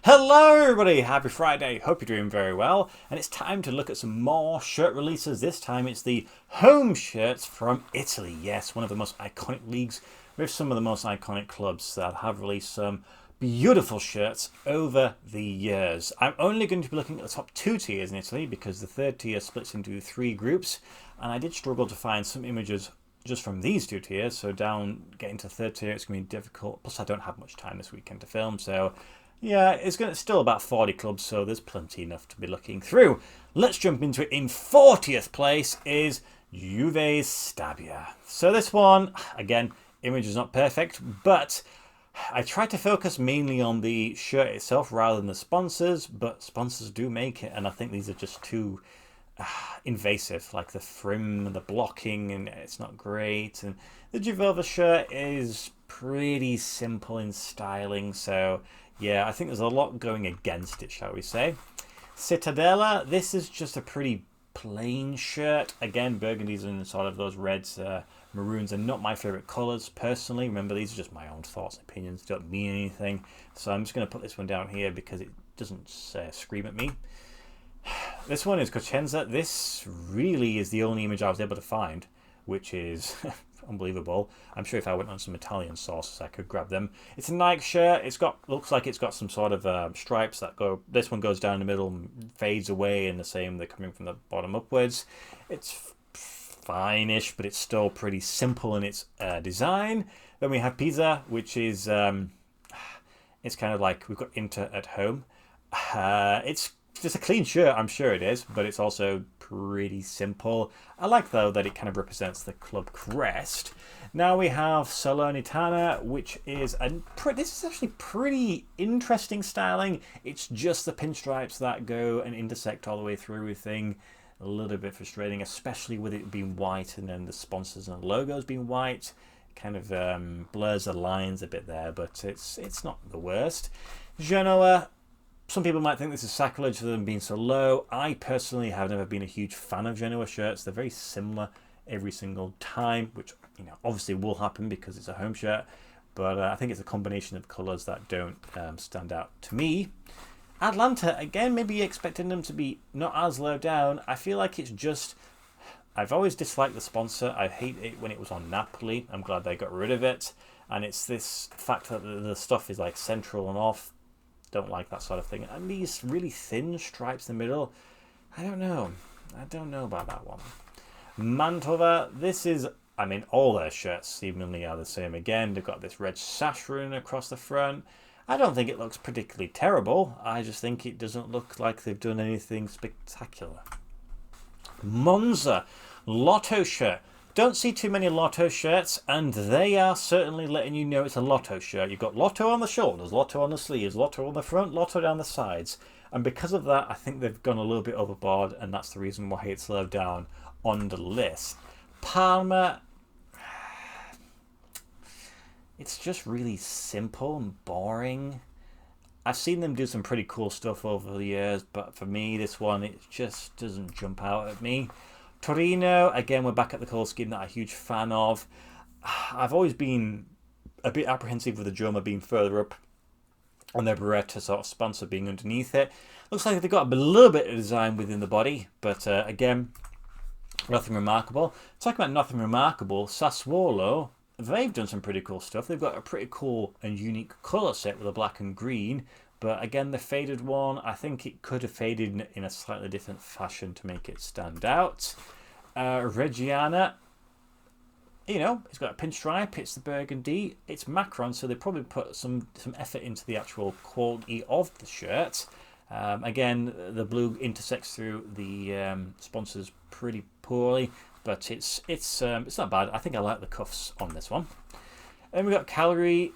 Hello everybody, happy Friday, hope you're doing very well, and it's time to look at some more shirt releases. This time it's the home shirts from Italy. Yes, one of the most iconic leagues with some of the most iconic clubs that have released some beautiful shirts over the years. I'm only going to be looking at the top two tiers in Italy because the third tier splits into three groups, and I did struggle to find some images just from these two tiers, so getting to the third tier it's going to be difficult, plus I don't have much time this weekend to film, so yeah, it's still about 40 clubs, so there's plenty enough to be looking through. Let's jump into it. In 40th place is Juve's Stabia. So this one, again, image is not perfect, but I try to focus mainly on the shirt itself rather than the sponsors, but sponsors do make it, and I think these are just too invasive, like the frim and the blocking, and it's not great. And the Juvelva shirt is pretty simple in styling, so yeah, I think there's a lot going against it, shall we say. Cittadella, this is just a pretty plain shirt. Again, burgundies and sort of those reds, maroons are not my favourite colours personally. Remember, these are just my own thoughts and opinions, don't mean anything. So I'm just going to put this one down here because it doesn't scream at me. This one is Cosenza. This really is the only image I was able to find, which is unbelievable. I'm sure if I went on some Italian sources I could grab them. It's a Nike shirt. Looks like it's got some sort of stripes that go. This one goes down the middle and fades away, and the same they're coming from the bottom upwards. It's fine-ish, but it's still pretty simple in its design. Then we have Pisa, which is it's kind of like we've got Inter at home. It's just a clean shirt, I'm sure it is, but it's also pretty simple. I like, though, that it kind of represents the club crest. Now we have Salernitana, which is this is actually pretty interesting styling. It's just the pinstripes that go and intersect all the way through everything. A little bit frustrating, especially with it being white and then the sponsors and logos being white. Kind of blurs the lines a bit there, but it's not the worst. Genoa. Some people might think this is sacrilege for them being so low. I personally have never been a huge fan of Genoa shirts. They're very similar every single time, which obviously will happen because it's a home shirt. But I think it's a combination of colours that don't stand out to me. Atlanta, again, maybe expecting them to be not as low down. I feel like it's just... I've always disliked the sponsor. I hate it when it was on Napoli. I'm glad they got rid of it. And it's this fact that the stuff is like central and off. Don't like that sort of thing. And these really thin stripes in the middle, I don't know about that one. Mantova, this is, all their shirts seemingly are the same again. They've got this red sash rune across the front. I don't think it looks particularly terrible. I just think it doesn't look like they've done anything spectacular. Monza, Lotto shirt. Don't see too many Lotto shirts, and they are certainly letting you know it's a Lotto shirt. You've got Lotto on the shoulders, Lotto on the sleeves, Lotto on the front, Lotto down the sides. And because of that, I think they've gone a little bit overboard, and that's the reason why it's low down on the list. Parma, it's just really simple and boring. I've seen them do some pretty cool stuff over the years, but for me, this one, it just doesn't jump out at me. Torino, again, we're back at the colour scheme that I'm a huge fan of. I've always been a bit apprehensive with the Joma being further up and their Beretta sort of sponsor being underneath it. Looks like they've got a little bit of design within the body, but again, nothing remarkable. Talking about nothing remarkable, Sassuolo, they've done some pretty cool stuff. They've got a pretty cool and unique colour set with a black and green. But again, the faded one, I think it could have faded in a slightly different fashion to make it stand out. Reggiana, it's got a pinstripe, it's the burgundy, it's Macron, so they probably put some effort into the actual quality of the shirt. Again, the blue intersects through the sponsors pretty poorly, but it's not bad. I think I like the cuffs on this one. Then we've got Cagliari.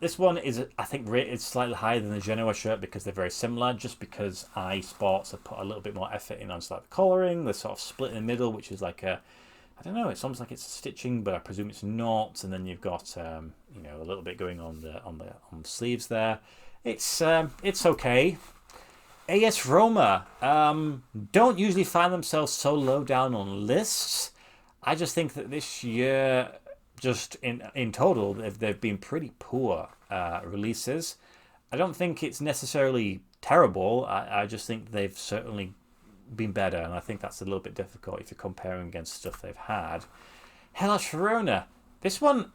This one is, I think, rated slightly higher than the Genoa shirt because they're very similar, just because iSports have put a little bit more effort in on the colouring. They're sort of split in the middle, which is like I don't know, it's almost like it's stitching, but I presume it's not. And then you've got a little bit going on the sleeves there. It's okay. AS Roma don't usually find themselves so low down on lists. I just think that this year, just in total, they've been pretty poor releases. I don't think it's necessarily terrible. I just think they've certainly been better, and I think that's a little bit difficult if you're comparing against stuff they've had. Hellas Verona. This one,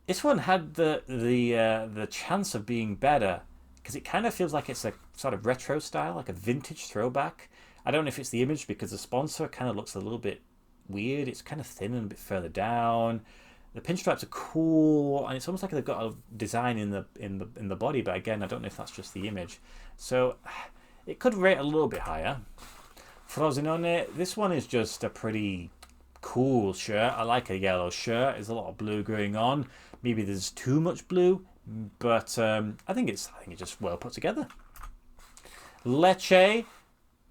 this one had the chance of being better because it kind of feels like it's a sort of retro style, like a vintage throwback. I don't know if it's the image because the sponsor kind of looks a little bit weird. It's kind of thin and a bit further down. The pinstripes are cool, and it's almost like they've got a design in the body. But again, I don't know if that's just the image. So it could rate a little bit higher. Frosinone. This one is just a pretty cool shirt. I like a yellow shirt. There's a lot of blue going on. Maybe there's too much blue, but I think it's just well put together. Lecce,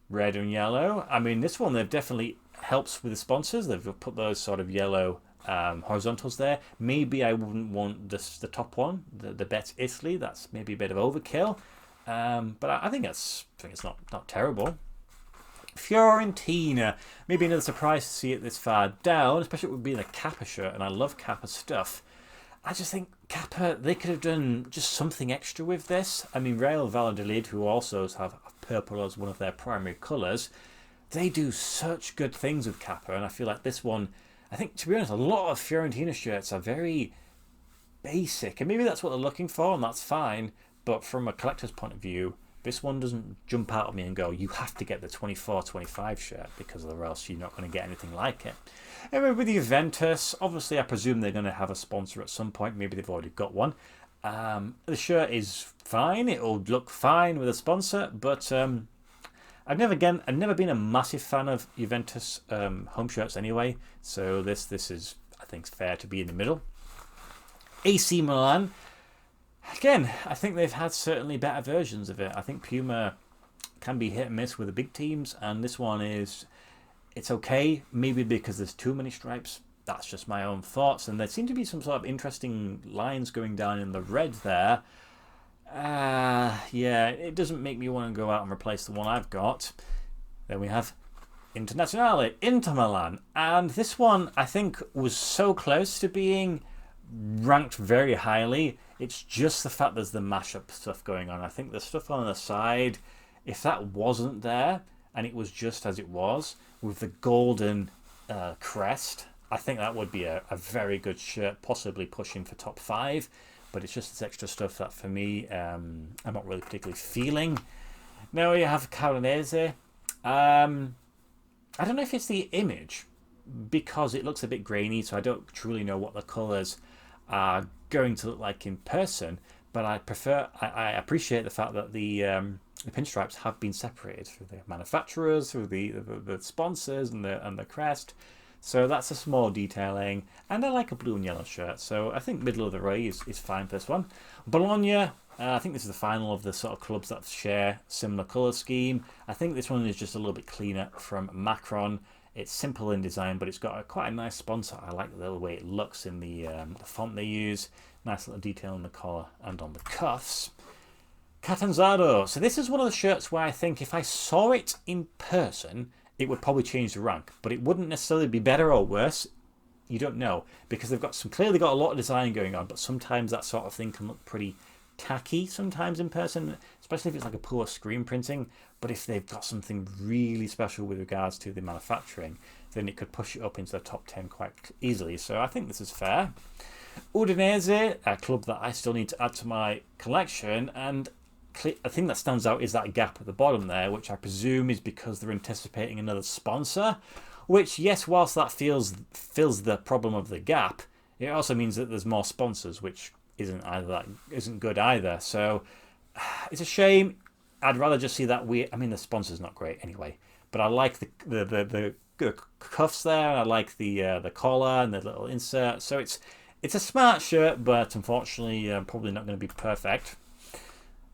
red and yellow. I mean, this one they've definitely helps with the sponsors. They've put those sort of yellow horizontals there. Maybe I wouldn't want the top one, the Bet Italy. That's maybe a bit of overkill, but I think it's not terrible. Fiorentina, maybe another surprise to see it this far down, especially with being a Kappa shirt, and I love Kappa stuff. I just think Kappa, they could have done just something extra with this. I mean, Real Valladolid, who also have purple as one of their primary colours, they do such good things with Kappa, and I feel like this one, I think, to be honest, a lot of Fiorentina shirts are very basic, and maybe that's what they're looking for, and that's fine, but from a collector's point of view, this one doesn't jump out at me and go, you have to get the 24-25 shirt because or else you're not going to get anything like it. Anyway, with Juventus, obviously I presume they're going to have a sponsor at some point. Maybe they've already got one. The shirt is fine. It'll look fine with a sponsor, but I've never been a massive fan of Juventus home shirts anyway. So this is, I think, fair to be in the middle. AC Milan. Again, I think they've had certainly better versions of it. I think Puma can be hit and miss with the big teams, and this one it's okay. Maybe because there's too many stripes. That's just my own thoughts. And there seem to be some sort of interesting lines going down in the red there. Yeah, it doesn't make me want to go out and replace the one I've got. Then we have Internazionale, Inter Milan. And this one, I think, was so close to being ranked very highly. It's just the fact there's the mashup stuff going on. I think the stuff on the side, if that wasn't there and it was just as it was with the golden crest, I think that would be a very good shirt, possibly pushing for top 5. But it's just this extra stuff that for me, I'm not really particularly feeling. Now we have Caronese. I don't know if it's the image because it looks a bit grainy, so I don't truly know what the colours are going to look like in person, but I appreciate the fact that the pinstripes have been separated through the manufacturers, through the sponsors and the crest. So that's a small detailing, and I like a blue and yellow shirt, so I think middle of the road is fine for this one. Bologna, I think this is the final of the sort of clubs that share similar colour scheme. I think this one is just a little bit cleaner from Macron. It's simple in design, but it's got quite a nice sponsor. I like the way it looks in the font they use. Nice little detail on the collar and on the cuffs. Catanzaro. So this is one of the shirts where I think if I saw it in person, it would probably change the rank, but it wouldn't necessarily be better or worse. You don't know, because they've clearly got a lot of design going on, but sometimes that sort of thing can look pretty tacky sometimes in person, especially if it's like a poor screen printing. But if they've got something really special with regards to the manufacturing, then it could push it up into the top 10 quite easily. So I think this is fair. Udinese, a club that I still need to add to my collection, and a thing that stands out is that gap at the bottom there, which I presume is because they're anticipating another sponsor, which, yes, whilst that fills the problem of the gap, it also means that there's more sponsors, which isn't good either. So it's a shame. I'd rather just see that I mean, the sponsor's not great anyway, but I like the cuffs there, and I like the collar and the little insert. So it's a smart shirt, but unfortunately probably not going to be perfect.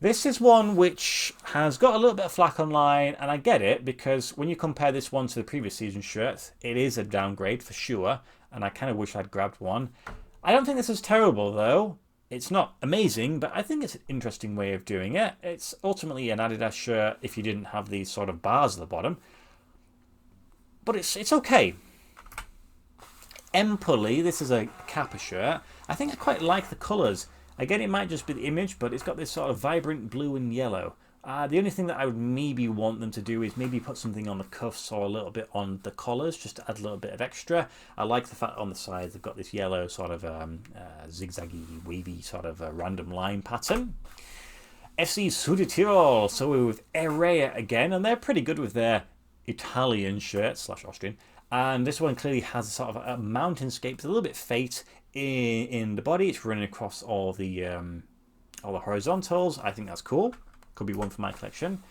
This is one which has got a little bit of flack online, and I get it, because when you compare this one to the previous season shirt, it is a downgrade for sure, and I kind of wish I'd grabbed one. I don't think this is terrible, though. It's not amazing, but I think it's an interesting way of doing it. It's ultimately an Adidas shirt if you didn't have these sort of bars at the bottom. But it's okay. Empoli, this is a Kappa shirt. I think I quite like the colours. Again, it might just be the image, but it's got this sort of vibrant blue and yellow. The only thing that I would maybe want them to do is maybe put something on the cuffs or a little bit on the collars, just to add a little bit of extra. I like the fact on the sides they've got this yellow sort of zigzaggy, wavy sort of random line pattern. FC Südtirol, so we're with Errea again, and they're pretty good with their Italian shirts slash Austrian. And this one clearly has a sort of a mountainscape, it's a little bit fate in the body. It's running across all the horizontals. I think that's cool. Could be one for my collection.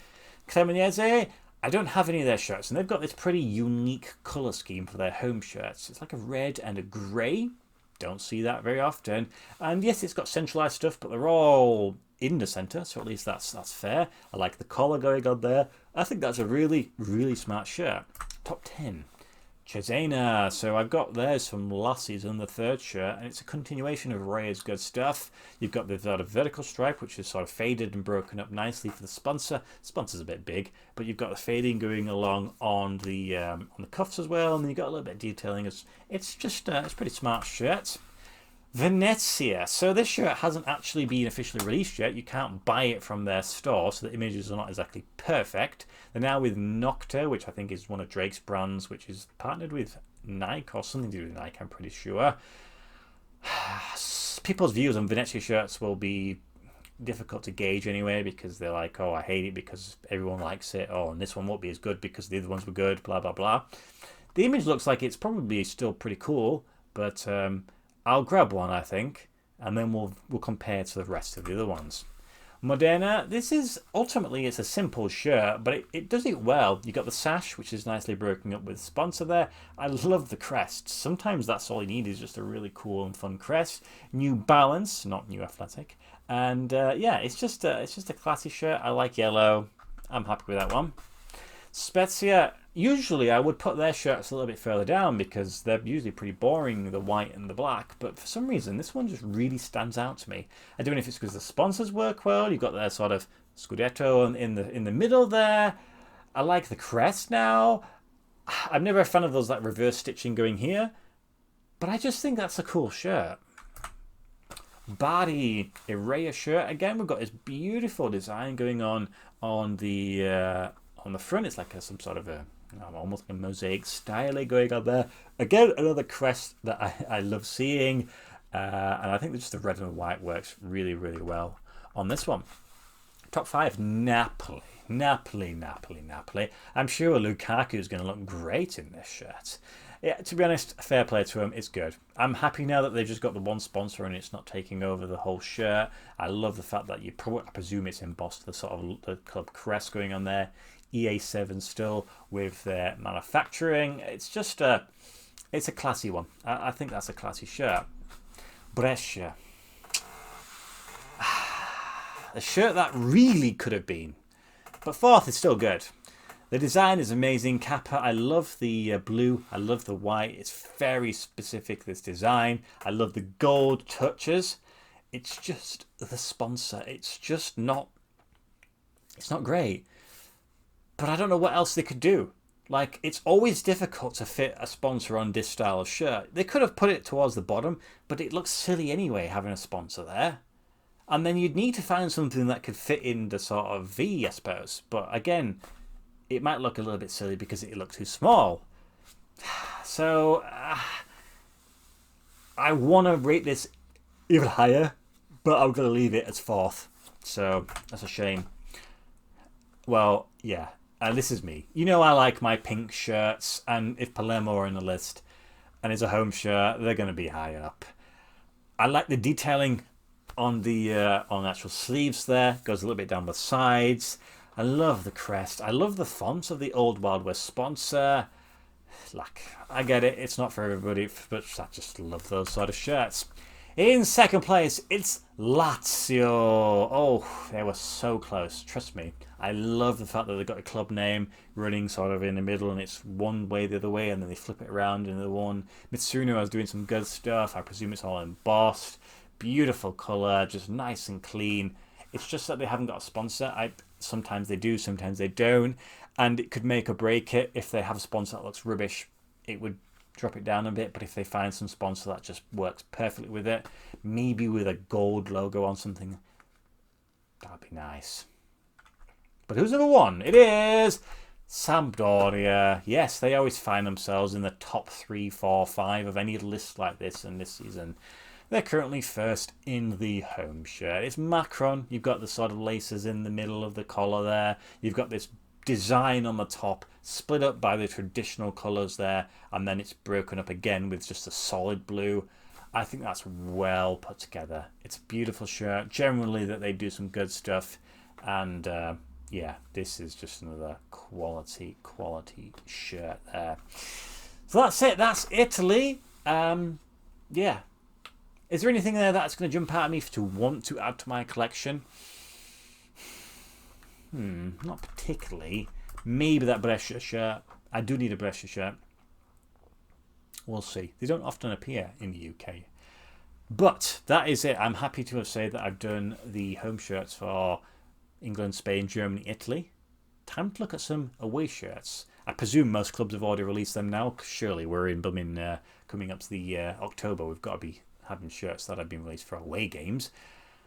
Cremonese, I don't have any of their shirts, and they've got this pretty unique colour scheme for their home shirts. It's like a red and a grey. Don't see that very often. And yes, it's got centralised stuff, but they're all in the centre, so at least that's fair. I like the collar going on there. I think that's a really, really smart shirt. Top 10. Cesena, so I've got theirs from last season, the third shirt, and it's a continuation of Ray's good stuff. You've got the sort of vertical stripe, which is sort of faded and broken up nicely for the sponsor. Sponsor's a bit big, but you've got the fading going along on the cuffs as well, and then you've got a little bit of detailing. It's just it's a pretty smart shirt. Venezia. So this shirt hasn't actually been officially released yet. You can't buy it from their store, so the images are not exactly perfect. They're now with Nocta, which I think is one of Drake's brands, which is partnered with Nike or something to do with Nike, I'm pretty sure. People's views on Venezia shirts will be difficult to gauge anyway, because they're like, oh, I hate it because everyone likes it, oh, and this one won't be as good because the other ones were good, blah, blah, blah. The image looks like it's probably still pretty cool, but I'll grab one, I think, and then we'll compare to the rest of the other ones. Modena, this is ultimately it's a simple shirt, but it does it well. You got the sash, which is nicely broken up with sponsor there. I love the crest. Sometimes that's all you need is just a really cool and fun crest. New Balance, not New Athletic, and yeah, it's just a classy shirt. I like yellow. I'm happy with that one. Spezia, usually I would put their shirts a little bit further down because they're usually pretty boring, the white and the black, but for some reason this one just really stands out to me. I don't know if it's because the sponsors work well. You've got their sort of Scudetto in the middle there. I like the crest now. I'm never a fan of those like reverse stitching going here, but I just think that's a cool shirt. Bari Errea shirt, again we've got this beautiful design going on the front. It's like some sort of almost like a mosaic style going on there. Again, another crest that I love seeing, and I think just the red and white works really, really well on this one. Top 5, Napoli. I'm sure Lukaku is going to look great in this shirt. Yeah, to be honest, fair play to him. It's good. I'm happy now that they've just got the one sponsor and it's not taking over the whole shirt. I love the fact that I presume it's embossed, the sort of the club crest going on there. EA7 still with their manufacturing. It's just it's a classy one. I think that's a classy shirt. Brescia. The shirt that really could have been. But fourth is still good. The design is amazing. Kappa, I love the blue. I love the white. It's very specific, this design. I love the gold touches. It's just the sponsor. It's just not... It's not great. But I don't know what else they could do. Like, it's always difficult to fit a sponsor on this style of shirt. They could have put it towards the bottom, but it looks silly anyway, having a sponsor there. And then you'd need to find something that could fit in the sort of V, I suppose. But again, it might look a little bit silly because it looks too small. So, I want to rate this even higher, but I'm going to leave it as fourth. So, that's a shame. Well, yeah. This is me. You know I like my pink shirts, and if Palermo are in the list and it's a home shirt, they're going to be high up. I like the detailing on the actual sleeves there. Goes a little bit down the sides. I love the crest. I love the font of the old Wild West sponsor. Like, I get it. It's not for everybody, but I just love those sort of shirts. In second place, it's Lazio. Oh, they were so close. Trust me. I love the fact that they've got a club name running sort of in the middle and it's one way the other way and then they flip it around and the one. Mitsuno is doing some good stuff. I presume it's all embossed. Beautiful colour, just nice and clean. It's just that they haven't got a sponsor. Sometimes they do, sometimes they don't. And it could make or break it. If they have a sponsor that looks rubbish, it would drop it down a bit, but if they find some sponsor that just works perfectly with it, maybe with a gold logo on something, that'd be nice. But who's number one? It is Sampdoria. Yes, they always find themselves in the top 3, 4, 5 of any list like this, and this season they're currently first in the home shirt. It's Macron. You've got the sort of laces in the middle of the collar there. You've got this design on the top, split up by the traditional colours there, and then it's broken up again with just a solid blue. I think that's well put together. It's a beautiful shirt. Generally, that they do some good stuff, and yeah, this is just another quality shirt there. So that's it. That's Italy. Yeah. Is there anything there that's going to jump out at me to want to add to my collection? Not particularly. Maybe that Brescia shirt. I do need a Brescia shirt. We'll see. They don't often appear in the UK. But that is it. I'm happy to have said that I've done the home shirts for England, Spain, Germany, Italy. Time to look at some away shirts. I presume most clubs have already released them now. Surely we're in coming up to the October. We've got to be having shirts that have been released for away games.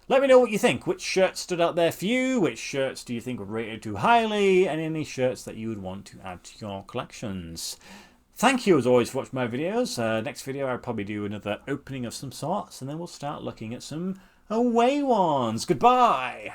Let me know what you think. Which shirts stood out there for you? Which shirts do you think were rated too highly? And any shirts that you would want to add to your collections. Thank you as always for watching my videos. Next video I'll probably do another opening of some sorts, and then we'll start looking at some away ones. Goodbye!